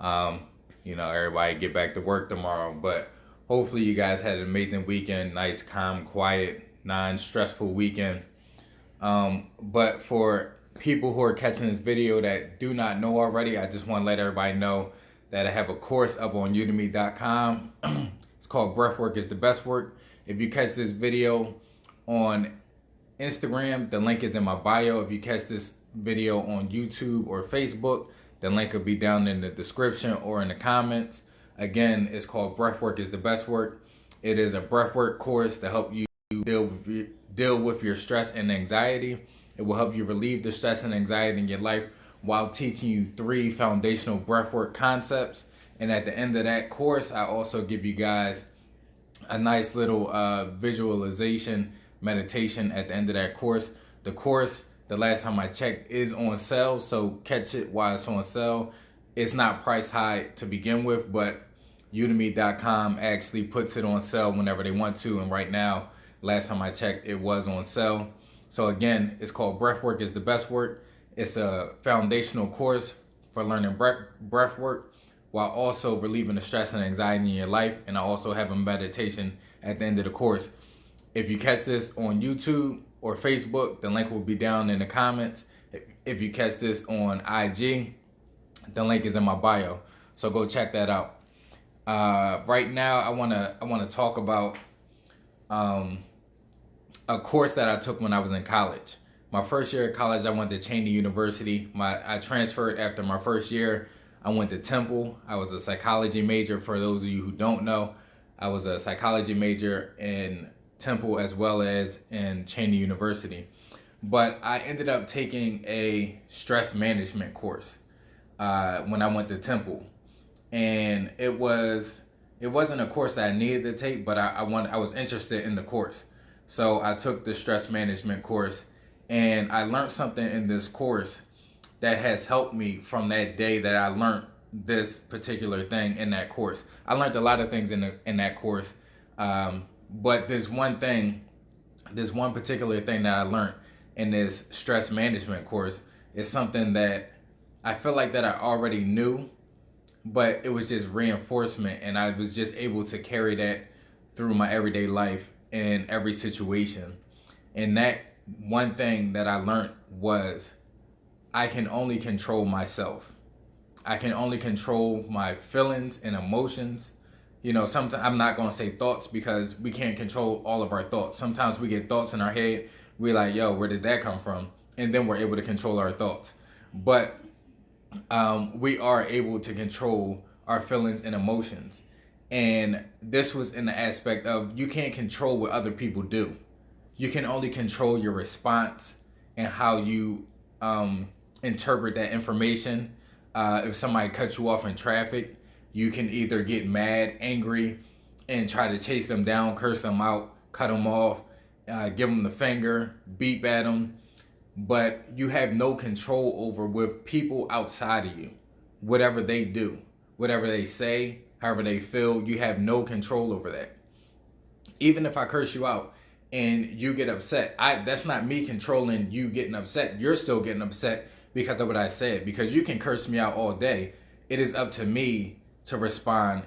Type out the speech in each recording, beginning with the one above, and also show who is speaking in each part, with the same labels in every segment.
Speaker 1: Um, everybody get back to work tomorrow, but hopefully you guys had an amazing weekend, nice, calm, quiet, non-stressful weekend. But for people who are catching this video that do not know already, I just want to let everybody know that I have a course up on udemy.com. It's called Breathwork is the Best Work. If you catch this video on Instagram, the link is in my bio. If you catch this video on YouTube or Facebook, the link will be down in the description or in the comments. Again, it's called Breathwork is the Best Work. It is a breathwork course to help you deal with your stress and anxiety. It will help you relieve the stress and anxiety in your life while teaching you 3 foundational breathwork concepts. And at the end of that course, I also give you guys a nice little visualization meditation at the end of that course. The course, the last time I checked, is on sale, so catch it while it's on sale. It's not priced high to begin with, but udemy.com actually puts it on sale whenever they want to, and right now, last time I checked, it was on sale. So again, it's called Breathwork is the Best Work. It's a foundational course for learning breath work while also relieving the stress and anxiety in your life. And I also have a meditation at the end of the course. If you catch this on YouTube or Facebook, the link will be down in the comments. If you catch this on IG, the link is in my bio. So go check that out. Right now, I wanna talk about a course that I took when I was in college. My first year of college, I went to Cheney University. I transferred after my first year. I went to Temple. I was a psychology major. For those of you who don't know, I was a psychology major in Temple as well as in Cheney University. But I ended up taking a stress management course when I went to Temple, and it wasn't a course that I needed to take, but I was interested in the course. So I took the stress management course, and I learned something in this course that has helped me from that day that I learned this particular thing in that course. I learned a lot of things in that course, but this one particular thing that I learned in this stress management course is something that I feel like that I already knew, but it was just reinforcement, and I was just able to carry that through my everyday life in every situation. And that one thing that I learned was I can only control myself. I can only control my feelings and emotions. Sometimes I'm not going to say thoughts because we can't control all of our thoughts. Sometimes we get thoughts in our head. We're like, yo, where did that come from? And then we're able to control our thoughts. But we are able to control our feelings and emotions. And this was in the aspect of you can't control what other people do. You can only control your response and how you interpret that information. If somebody cuts you off in traffic, you can either get mad, angry, and try to chase them down, curse them out, cut them off, give them the finger, beep at them. But you have no control over with people outside of you. Whatever they do, whatever they say, however they feel, you have no control over that. Even if I curse you out and you get upset, that's not me controlling you getting upset. You're still getting upset because of what I said. Because you can curse me out all day. It is up to me to respond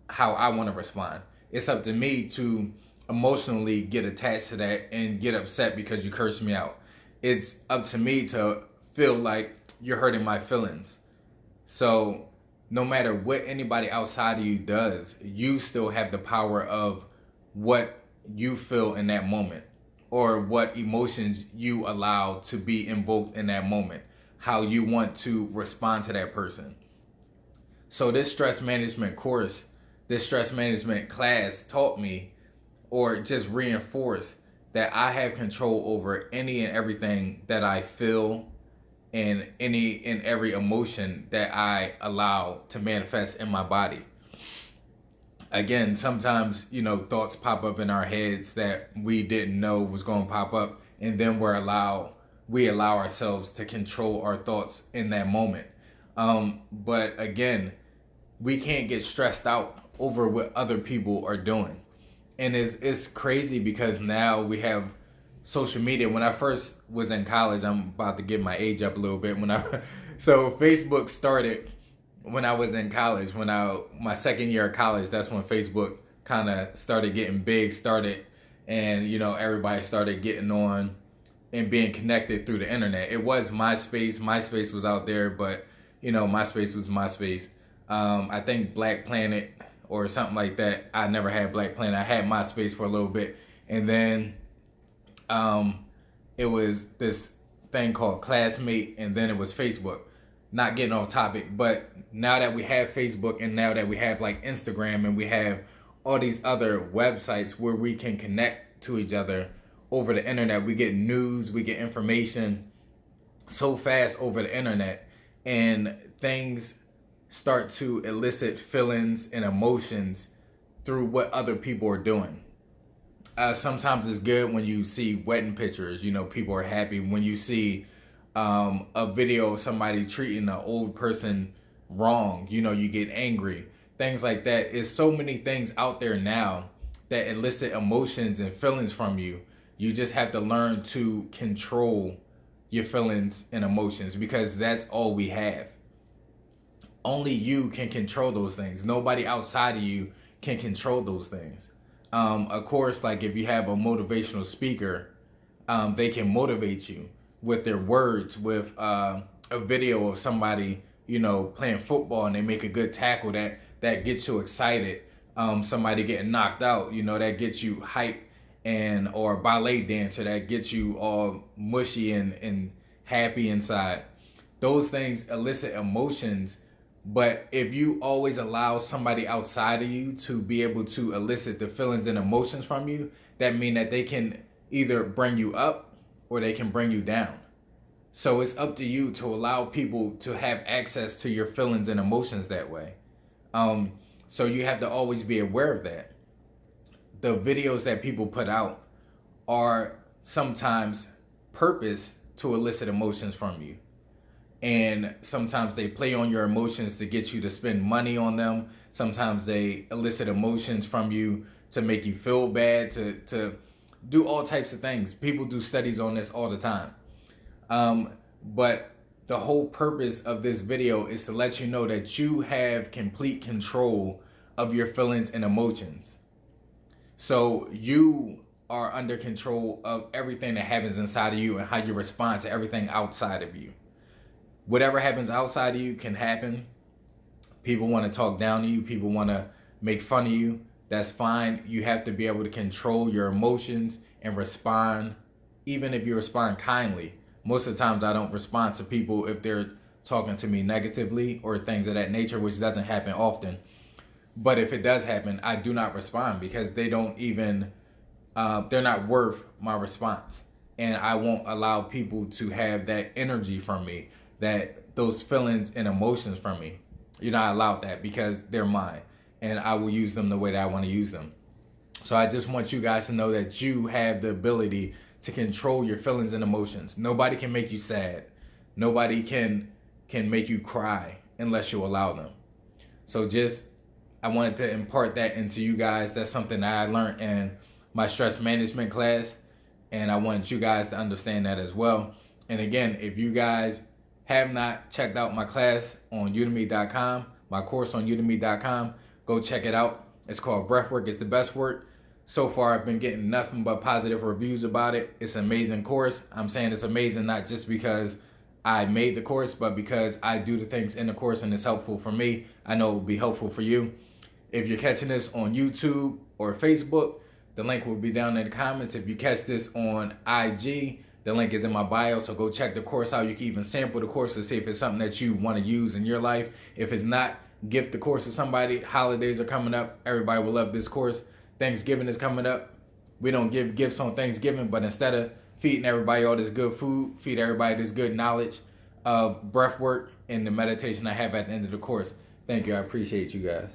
Speaker 1: how I want to respond. It's up to me to emotionally get attached to that and get upset because you cursed me out. It's up to me to feel like you're hurting my feelings. So no matter what anybody outside of you does, you still have the power of what you feel in that moment, or what emotions you allow to be invoked in that moment, how you want to respond to that person. So this stress management course, this stress management class taught me, or just reinforced, that I have control over any and everything that I feel and any and every emotion that I allow to manifest in my body. Again, sometimes, thoughts pop up in our heads that we didn't know was going to pop up, and then we allow ourselves to control our thoughts in that moment. But again, we can't get stressed out over what other people are doing. And it's crazy because now we have social media. When I first was in college, I'm about to get my age up a little bit. So Facebook started when I was in college, my second year of college, that's when Facebook kind of started getting big, and everybody started getting on and being connected through the internet. It was MySpace. MySpace was out there, but MySpace was MySpace. I think Black Planet or something like that. I never had Black Planet. I had MySpace for a little bit, and then it was this thing called Classmate, and then it was Facebook. Not getting off topic, but now that we have Facebook, and now that we have like Instagram, and we have all these other websites where we can connect to each other over the internet, we get news, we get information so fast over the internet, and things start to elicit feelings and emotions through what other people are doing. Sometimes it's good when you see wedding pictures, people are happy. When you see a video of somebody treating an old person wrong, you get angry. Things like that. It's so many things out there now that elicit emotions and feelings from you. You just have to learn to control your feelings and emotions, because that's all we have. Only you can control those things. Nobody outside of you can control those things. Of course, like if you have a motivational speaker, they can motivate you with their words, with a video of somebody, playing football, and they make a good tackle that gets you excited. Somebody getting knocked out, that gets you hyped, or a ballet dancer that gets you all mushy and happy inside. Those things elicit emotions. But if you always allow somebody outside of you to be able to elicit the feelings and emotions from you, that mean that they can either bring you up or they can bring you down. So it's up to you to allow people to have access to your feelings and emotions that way. So you have to always be aware of that. The videos that people put out are sometimes purpose to elicit emotions from you. And sometimes they play on your emotions to get you to spend money on them. Sometimes they elicit emotions from you to make you feel bad, to do all types of things. People do studies on this all the time. But the whole purpose of this video is to let you know that you have complete control of your feelings and emotions. So you are under control of everything that happens inside of you and how you respond to everything outside of you. Whatever happens outside of you can happen. People want to talk down to you. People want to make fun of you. That's fine. You have to be able to control your emotions and respond, even if you respond kindly. Most of the times I don't respond to people if they're talking to me negatively or things of that nature, which doesn't happen often. But if it does happen, I do not respond, because they don't even, they're not worth my response. And I won't allow people to have that energy from me, that those feelings and emotions from me. You're not allowed that, because they're mine, and I will use them the way that I want to use them. So I just want you guys to know that you have the ability to control your feelings and emotions. Nobody can make you sad. Nobody can make you cry unless you allow them. So I wanted to impart that into you guys. That's something that I learned in my stress management class, and I wanted you guys to understand that as well. And again, if you guys have not checked out my class on udemy.com, my course on udemy.com, go check it out. It's called Breathwork. It's the best work. So far, I've been getting nothing but positive reviews about it. It's an amazing course. I'm saying it's amazing not just because I made the course, but because I do the things in the course and it's helpful for me. I know it will be helpful for you. If you're catching this on YouTube or Facebook, the link will be down in the comments. If you catch this on IG, the link is in my bio, so go check the course out. You can even sample the course to see if it's something that you want to use in your life. If it's not, gift the course to somebody. Holidays are coming up. Everybody will love this course. Thanksgiving is coming up. We don't give gifts on Thanksgiving, but instead of feeding everybody all this good food, feed everybody this good knowledge of breath work and the meditation I have at the end of the course. Thank you. I appreciate you guys.